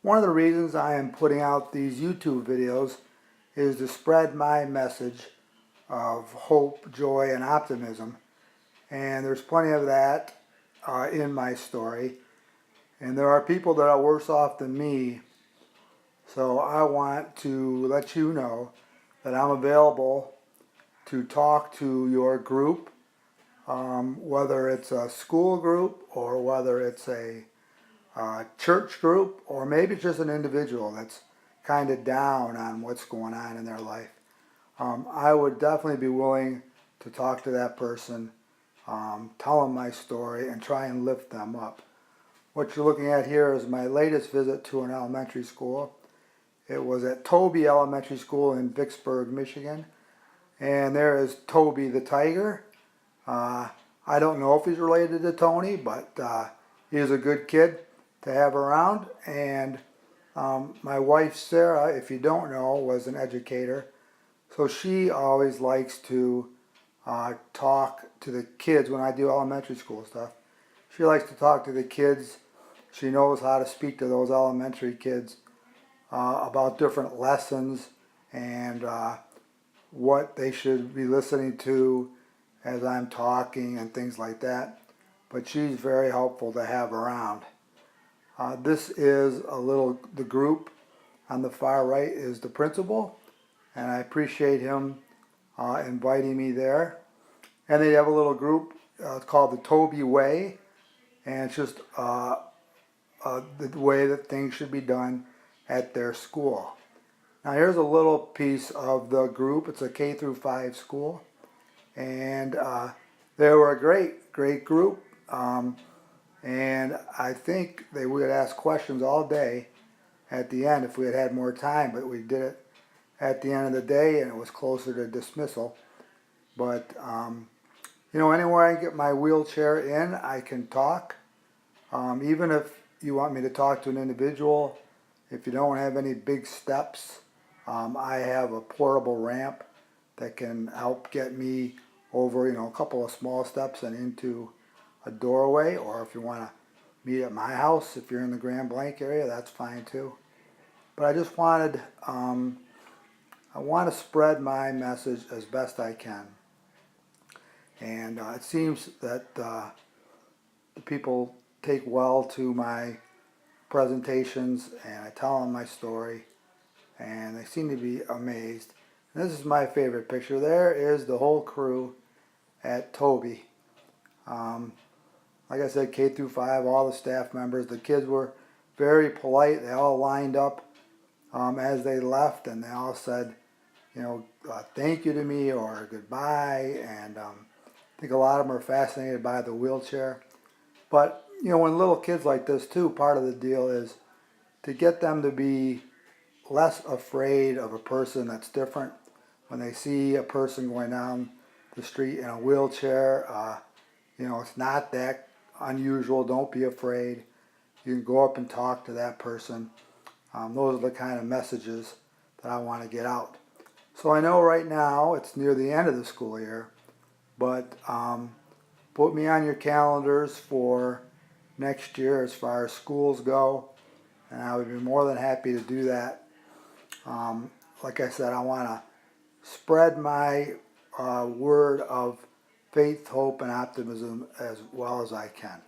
One of the reasons I am putting out these YouTube videos is to spread my message of hope, joy, and optimism. And there's plenty of that in my story. And there are people that are worse off than me. So I want to let you know that I'm available to talk to your group, whether it's a school group or whether it's a church group, or maybe just an individual that's kind of down on what's going on in their life. I would definitely be willing to talk to that person, tell them my story, and try and lift them up. What you're looking at here is my latest visit to an elementary school. It was at Toby Elementary School in Vicksburg, Michigan. And there is Toby the tiger. I don't know if he's related to Tony, but he's a good kid to have around. And my wife Sarah, if you don't know, was an educator. So she always likes to talk to the kids when I do elementary school stuff. She likes to talk to the kids. She knows how to speak to those elementary kids about different lessons and what they should be listening to as I'm talking and things like that. But she's very helpful to have around. This is the group on the far right is the principal, and I appreciate him inviting me there. And they have a little group called the Toby Way, and it's just the way that things should be done at their school. Now here's a little piece of the group. It's a K through 5 school, and they were a great group. And I think they would ask questions all day at the end if we had had more time, but we did it at the end of the day, and it was closer to dismissal. But anywhere I can get my wheelchair in, I can talk. Even if you want me to talk to an individual, if you don't have any big steps, I have a portable ramp that can help get me over, a couple of small steps and into a doorway. Or if you want to meet at my house, if you're in the Grand Blanc area, that's fine too. But I just wanted, I want to spread my message as best I can. And it seems that the people take well to my presentations, and I tell them my story, and they seem to be amazed. And this is my favorite picture. There is the whole crew at Toby. Like I said, K through 5, all the staff members. The kids were very polite. They all lined up as they left, and they all said, thank you to me or goodbye. And I think a lot of them are fascinated by the wheelchair. But when little kids like this too, part of the deal is to get them to be less afraid of a person that's different. When they see a person going down the street in a wheelchair, it's not that unusual. Don't be afraid. You can go up and talk to that person. Those are the kind of messages that I want to get out. So I know right now it's near the end of the school year, but put me on your calendars for next year as far as schools go, and I would be more than happy to do that. Like I said, I want to spread my word of faith, hope, and optimism as well as I can.